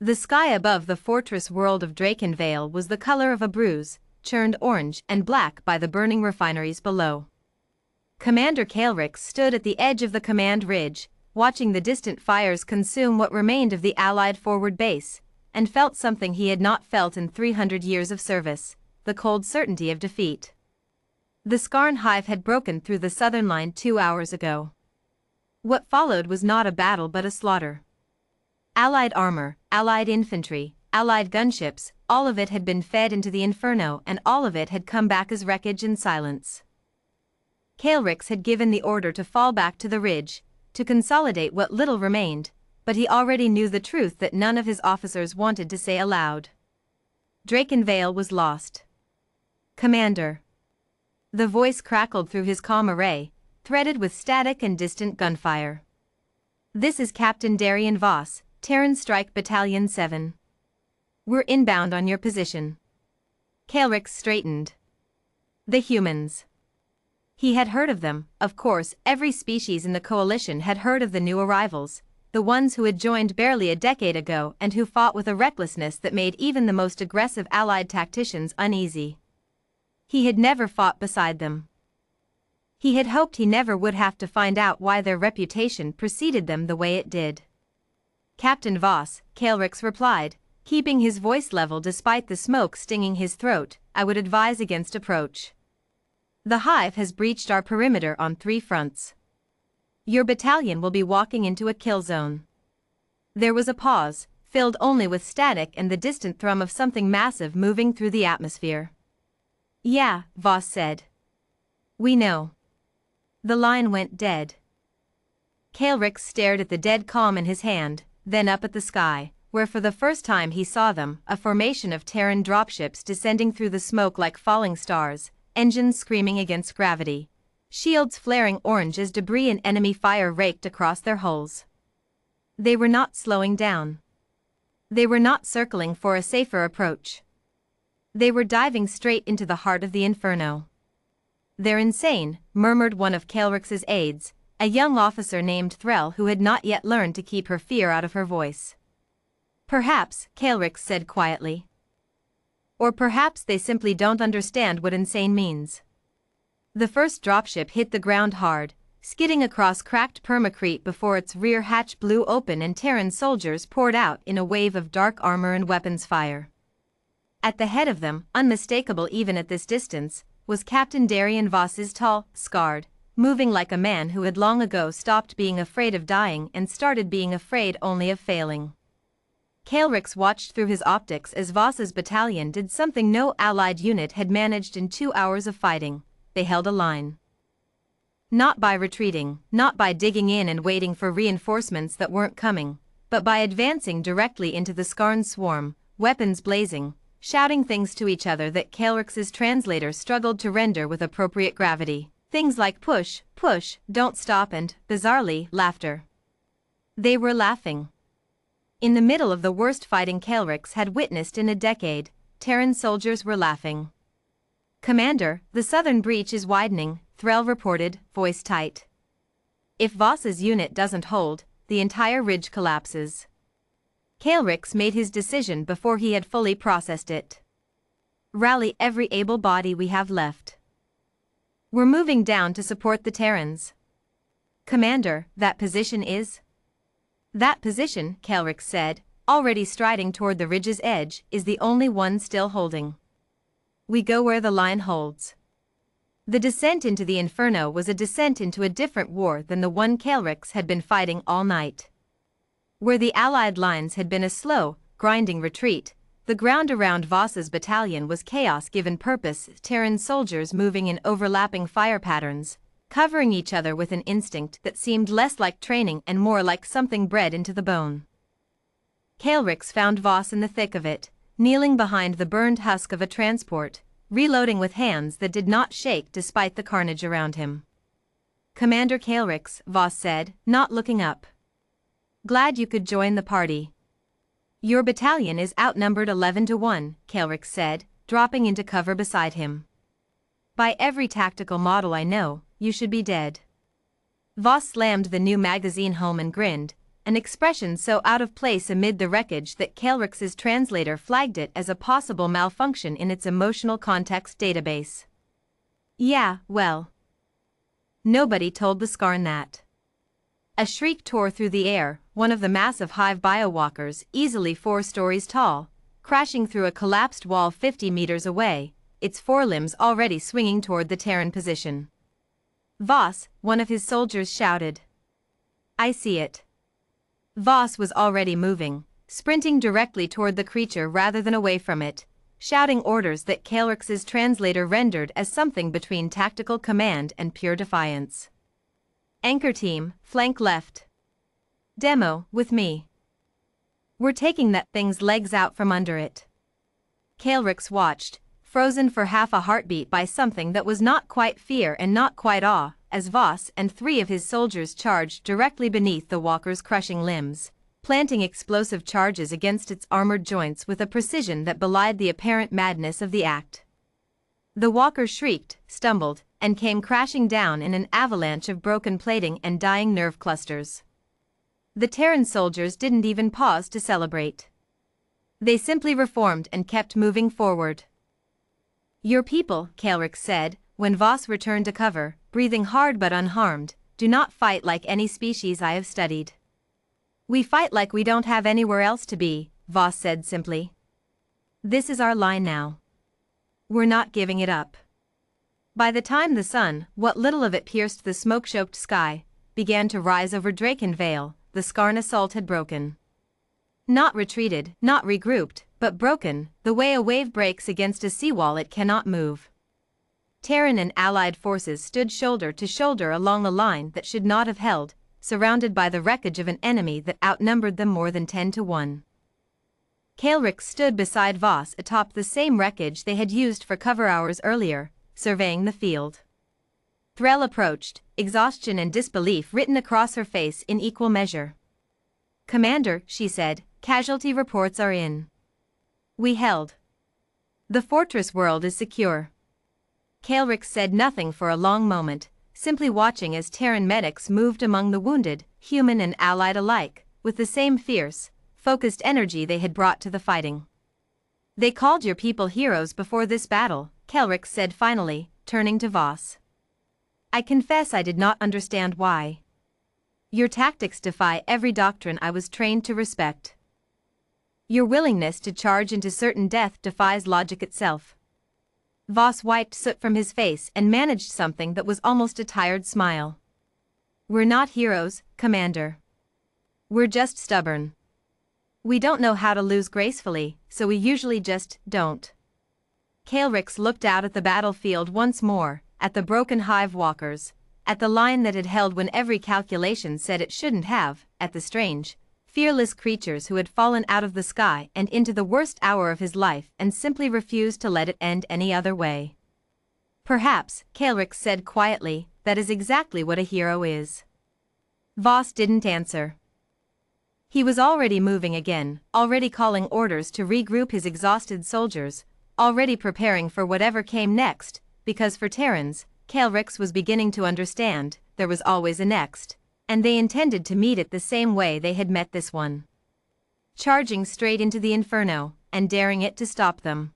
The sky above the fortress world of Drakenvale was the color of a bruise, churned orange and black by the burning refineries below. Commander Kaelrix stood at the edge of the command ridge, watching the distant fires consume what remained of the Allied forward base, and felt something he had not felt in 300 years of service, the cold certainty of defeat. The Skarn hive had broken through the southern line 2 hours ago. What followed was not a battle but a slaughter. Allied armor, Allied infantry, Allied gunships, all of it had been fed into the Inferno and all of it had come back as wreckage and silence. Kaelrix had given the order to fall back to the ridge, to consolidate what little remained, but he already knew the truth that none of his officers wanted to say aloud. Drakenvale was lost. Commander. The voice crackled through his comm array, threaded with static and distant gunfire. This is Captain Darian Voss, Terran Strike Battalion 7. We're inbound on your position. Kaelrix straightened. The humans. He had heard of them, of course. Every species in the coalition had heard of the new arrivals, the ones who had joined barely a decade ago and who fought with a recklessness that made even the most aggressive Allied tacticians uneasy. He had never fought beside them. He had hoped he never would have to find out why their reputation preceded them the way it did. Captain Voss, Kaelrix replied, keeping his voice level despite the smoke stinging his throat, I would advise against approach. The hive has breached our perimeter on 3 fronts. Your battalion will be walking into a kill zone. There was a pause, filled only with static and the distant thrum of something massive moving through the atmosphere. Yeah, Voss said. We know. The line went dead. Kaelrix stared at the dead calm in his hand, then up at the sky, where for the first time he saw them, a formation of Terran dropships descending through the smoke like falling stars, engines screaming against gravity, shields flaring orange as debris and enemy fire raked across their hulls. They were not slowing down. They were not circling for a safer approach. They were diving straight into the heart of the Inferno. They're insane, murmured one of Kaelrix's aides, a young officer named Threll who had not yet learned to keep her fear out of her voice. Perhaps, Kaelrix said quietly. Or perhaps they simply don't understand what insane means. The first dropship hit the ground hard, skidding across cracked permacrete before its rear hatch blew open and Terran soldiers poured out in a wave of dark armor and weapons fire. At the head of them, unmistakable even at this distance, was Captain Darian Voss's tall, scarred, moving like a man who had long ago stopped being afraid of dying and started being afraid only of failing. Kaelrix watched through his optics as Voss's battalion did something no Allied unit had managed in 2 hours of fighting. They held a line. Not by retreating, not by digging in and waiting for reinforcements that weren't coming, but by advancing directly into the Skarn swarm, weapons blazing, shouting things to each other that Kaelrix's translator struggled to render with appropriate gravity. Things like push, push, don't stop and, bizarrely, laughter. They were laughing. In the middle of the worst fighting Kaelrix had witnessed in a decade, Terran soldiers were laughing. Commander, the southern breach is widening, Threll reported, voice tight. If Voss's unit doesn't hold, the entire ridge collapses. Kaelrix made his decision before he had fully processed it. Rally every able body we have left. We're moving down to support the Terrans. Commander, that position is? That position, Kaelrix said, already striding toward the ridge's edge, is the only one still holding. We go where the line holds. The descent into the Inferno was a descent into a different war than the one Kaelrix had been fighting all night. Where the Allied lines had been a slow, grinding retreat, the ground around Voss's battalion was chaos given purpose, Terran soldiers moving in overlapping fire patterns, covering each other with an instinct that seemed less like training and more like something bred into the bone. Kaelrix found Voss in the thick of it, kneeling behind the burned husk of a transport, reloading with hands that did not shake despite the carnage around him. Commander Kaelrix, Voss said, not looking up. Glad you could join the party. Your battalion is outnumbered 11-1, Kaelrix said, dropping into cover beside him. By every tactical model I know, you should be dead. Voss slammed the new magazine home and grinned, an expression so out of place amid the wreckage that Caelrix's translator flagged it as a possible malfunction in its emotional context database. Yeah, well. Nobody told the Skarn that. A shriek tore through the air, one of the massive hive biowalkers, easily 4 stories tall, crashing through a collapsed wall 50 meters away, its forelimbs already swinging toward the Terran position. Voss, one of his soldiers, shouted. I see it. Voss was already moving, sprinting directly toward the creature rather than away from it, shouting orders that Caelrix's translator rendered as something between tactical command and pure defiance. Anchor team, flank left. Demo, with me. We're taking that thing's legs out from under it. Caelrix watched, frozen for half a heartbeat by something that was not quite fear and not quite awe, as Voss and 3 of his soldiers charged directly beneath the walker's crushing limbs, planting explosive charges against its armored joints with a precision that belied the apparent madness of the act. The walker shrieked, stumbled, and came crashing down in an avalanche of broken plating and dying nerve clusters. The Terran soldiers didn't even pause to celebrate. They simply reformed and kept moving forward. Your people, Caelrix said, when Voss returned to cover, breathing hard but unharmed, do not fight like any species I have studied. We fight like we don't have anywhere else to be, Voss said simply. This is our line now. We're not giving it up. By the time the sun, what little of it pierced the smoke-choked sky, began to rise over Draken Vale, the Skarn assault had broken. Not retreated, not regrouped, but broken, the way a wave breaks against a seawall it cannot move. Terran and allied forces stood shoulder to shoulder along a line that should not have held, surrounded by the wreckage of an enemy that outnumbered them more than 10 to 1. Caelrix stood beside Voss atop the same wreckage they had used for cover hours earlier, surveying the field. Threll approached, exhaustion and disbelief written across her face in equal measure. Commander, she said, casualty reports are in. We held. The fortress world is secure. Caelrix said nothing for a long moment, simply watching as Terran medics moved among the wounded, human and allied alike, with the same fierce, focused energy they had brought to the fighting. They called your people heroes before this battle, Caelrix said finally, turning to Voss. I confess I did not understand why. Your tactics defy every doctrine I was trained to respect. Your willingness to charge into certain death defies logic itself. Voss wiped soot from his face and managed something that was almost a tired smile. We're not heroes, Commander. We're just stubborn. We don't know how to lose gracefully, so we usually just don't. Caelrix looked out at the battlefield once more, at the broken hive walkers, at the line that had held when every calculation said it shouldn't have, at the strange, fearless creatures who had fallen out of the sky and into the worst hour of his life and simply refused to let it end any other way. Perhaps, Caelrix said quietly, that is exactly what a hero is. Voss didn't answer. He was already moving again, already calling orders to regroup his exhausted soldiers, already preparing for whatever came next, because for Terrans, Caelrix was beginning to understand, there was always a next, and they intended to meet it the same way they had met this one. Charging straight into the Inferno, and daring it to stop them.